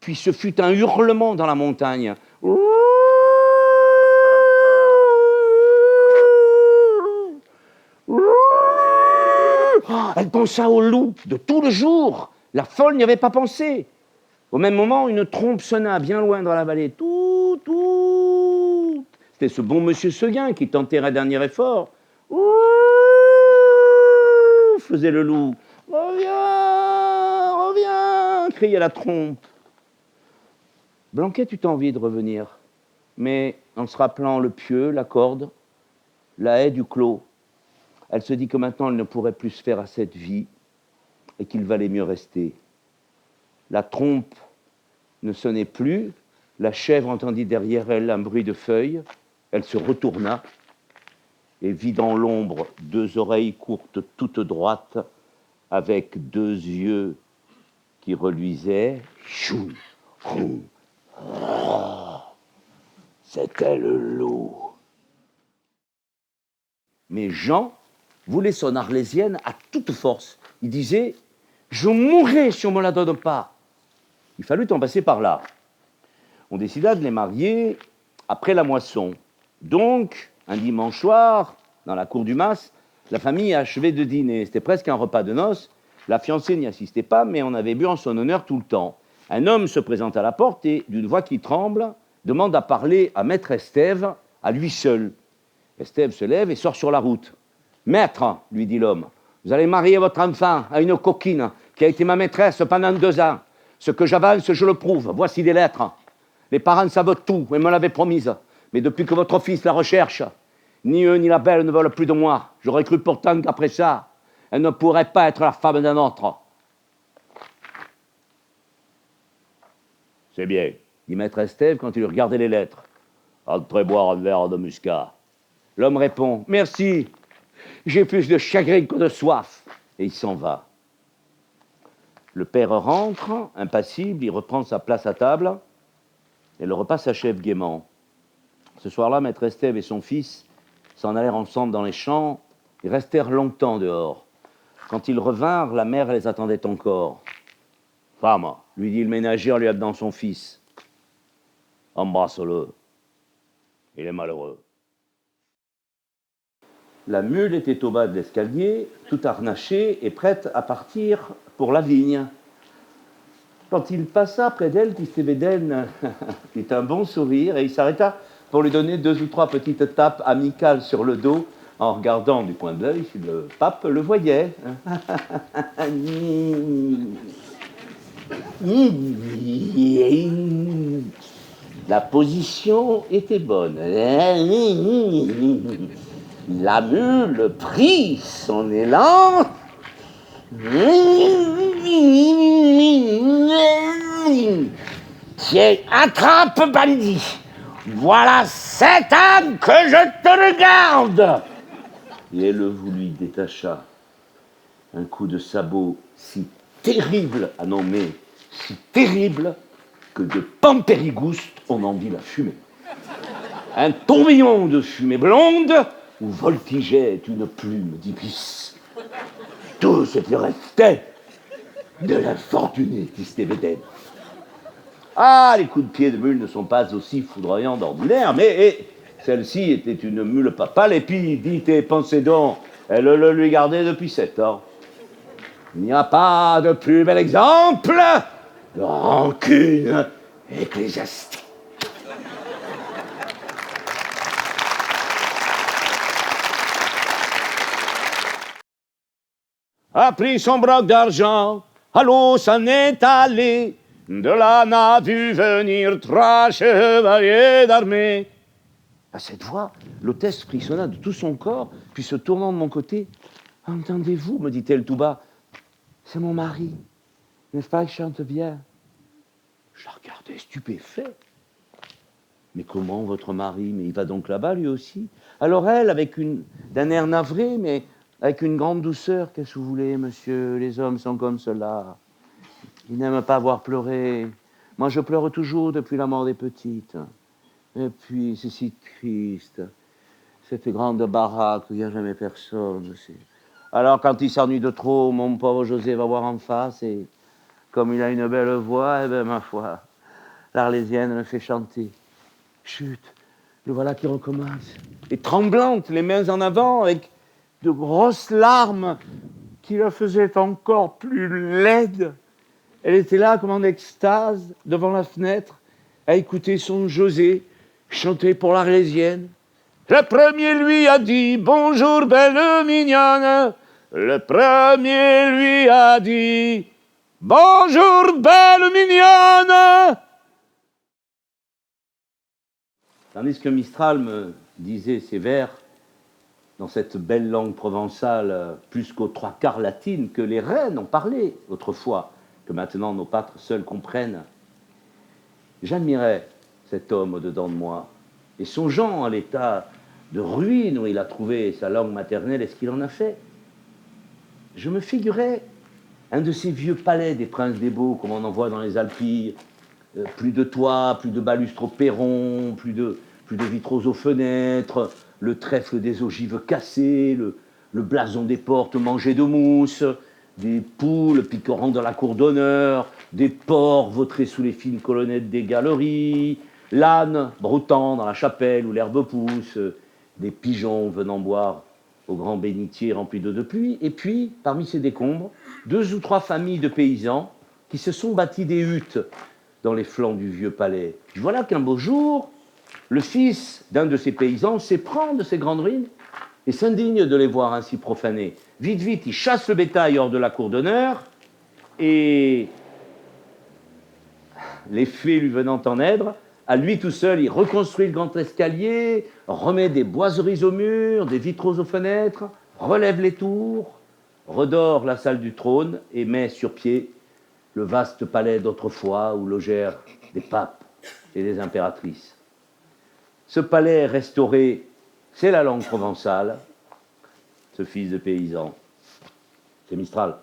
Puis ce fut un hurlement dans la montagne. Elle pensa au loup de tout le jour. La folle n'y avait pas pensé. Au même moment, une trompe sonna bien loin dans la vallée. Tout, tout. C'était ce bon monsieur Seguin qui tentait un dernier effort. Faisait le loup. Reviens, reviens, criait la trompe. Blanquette eut envie de revenir, mais en se rappelant le pieu, la corde, la haie du clos, elle se dit que maintenant elle ne pourrait plus se faire à cette vie et qu'il valait mieux rester. La trompe ne sonnait plus, la chèvre entendit derrière elle un bruit de feuilles, elle se retourna et vit dans l'ombre deux oreilles courtes toutes droites avec deux yeux qui reluisaient. Chou, chou. C'était le loup. Mais Jean voulait son arlésienne à toute force. Il disait « Je mourrai si on ne me la donne pas ». Il fallut en passer par là. On décida de les marier après la moisson. Donc, un dimanche soir, dans la cour du mas, la famille achevait de dîner. C'était presque un repas de noces. La fiancée n'y assistait pas, mais on avait bu en son honneur tout le temps. Un homme se présente à la porte et, d'une voix qui tremble, demande à parler à maître Estève, à lui seul. Estève se lève et sort sur la route. « Maître, lui dit l'homme, vous allez marier votre enfant à une coquine qui a été ma maîtresse pendant 2 ans. Ce que j'avance, je le prouve. Voici des lettres. Les parents savent tout et me l'avaient promise. Mais depuis que votre fils la recherche, ni eux ni la belle ne veulent plus de moi. J'aurais cru pourtant qu'après ça, elle ne pourrait pas être la femme d'un autre. » « C'est bien, dit maître Estève quand il regardait les lettres. Entrez boire un verre de muscat. » L'homme répond « Merci, j'ai plus de chagrin que de soif. » Et il s'en va. Le père rentre, impassible, il reprend sa place à table et le repas s'achève gaiement. Ce soir-là, maître Estève et son fils s'en allèrent ensemble dans les champs et restèrent longtemps dehors. Quand ils revinrent, la mère les attendait encore. « Femme, lui dit le ménager en lui amenant son fils, embrasse-le, il est malheureux. » La mule était au bas de l'escalier, tout harnachée et prête à partir pour la vigne. Quand il passa près d'elle, Tistet Védène eut un bon sourire et il s'arrêta pour lui donner 2 ou 3 petites tapes amicales sur le dos en regardant du coin de l'œil si le pape le voyait. La position était bonne. La mule prit son élan. Tiens, attrape, bandit. Voilà 7 âmes que je te regarde. Et elle lui détacha un coup de sabot si terrible à nommer, si terrible, que de Pampérigouste, on en dit la fumée. Un tourbillon de fumée blonde où voltigeait une plume d'ibis. Tout ce qui restait de l'infortuné Tistet Védène. Ah, les coups de pied de mule ne sont pas aussi foudroyants d'ordinaire, mais celle-ci était une mule papale, et puis, dites et pensez donc, elle le lui gardait depuis 7 ans. Il n'y a pas de plus bel exemple de rancune ecclésiastique. A pris son broc d'argent, à l'eau s'en est allé, de là n'a vu venir 3 chevaliers d'armée. À cette voix, l'hôtesse frissonna de tout son corps, puis se tournant de mon côté, « Entendez-vous, me dit-elle tout bas, c'est mon mari, n'est-ce pas, il chante bien ?» Je la regardais stupéfait. « Mais comment votre mari? Mais il va donc là-bas lui aussi ?» Alors elle, d'un air navré, mais avec une grande douceur, « Qu'est-ce que vous voulez, monsieur? Les hommes sont comme cela. Ils n'aiment pas voir pleurer. Moi, je pleure toujours depuis la mort des petites. Et puis, c'est si triste. Cette grande baraque où il n'y a jamais personne. Alors, quand il s'ennuie de trop, mon pauvre José va voir en face et comme il a une belle voix, eh bien, ma foi, L'Arlésienne le fait chanter. Chut, le voilà qui recommence. Et tremblante, les mains en avant, avec de grosses larmes qui la faisaient encore plus laide. Elle était là comme en extase, devant la fenêtre, à écouter son José chanter pour l'Arlésienne. Le premier lui a dit « Bonjour, belle mignonne ». Le premier lui a dit « Bonjour, belle mignonne ». Tandis que Mistral me disait ces vers dans cette belle langue provençale, plus qu'aux trois quarts latine, que les reines ont parlé autrefois, que maintenant nos pâtres seuls comprennent. J'admirais cet homme au-dedans de moi, et songeant à l'état de ruine où il a trouvé sa langue maternelle et ce qu'il en a fait, je me figurais un de ces vieux palais des princes des Baux, comme on en voit dans les Alpilles, plus de toits, plus de balustres au perron, plus de vitraux aux fenêtres, le trèfle des ogives cassées, le blason des portes mangé de mousse, des poules picorant dans la cour d'honneur, des porcs vautrés sous les fines colonnettes des galeries, l'âne broutant dans la chapelle où l'herbe pousse, des pigeons venant boire au grand bénitier rempli d'eau de pluie, et puis, parmi ces décombres, 2 ou 3 familles de paysans qui se sont bâtis des huttes dans les flancs du vieux palais. Puis voilà qu'un beau jour, le fils d'un de ces paysans s'éprend de ces grandes ruines et s'indigne de les voir ainsi profanées. Vite, vite, il chasse le bétail hors de la cour d'honneur et, les fées lui venant en aide, à lui tout seul, il reconstruit le grand escalier, remet des boiseries aux murs, des vitraux aux fenêtres, relève les tours, redore la salle du trône et met sur pied le vaste palais d'autrefois où logèrent des papes et des impératrices. Ce palais restauré, c'est la langue provençale, ce fils de paysan, c'est Mistral.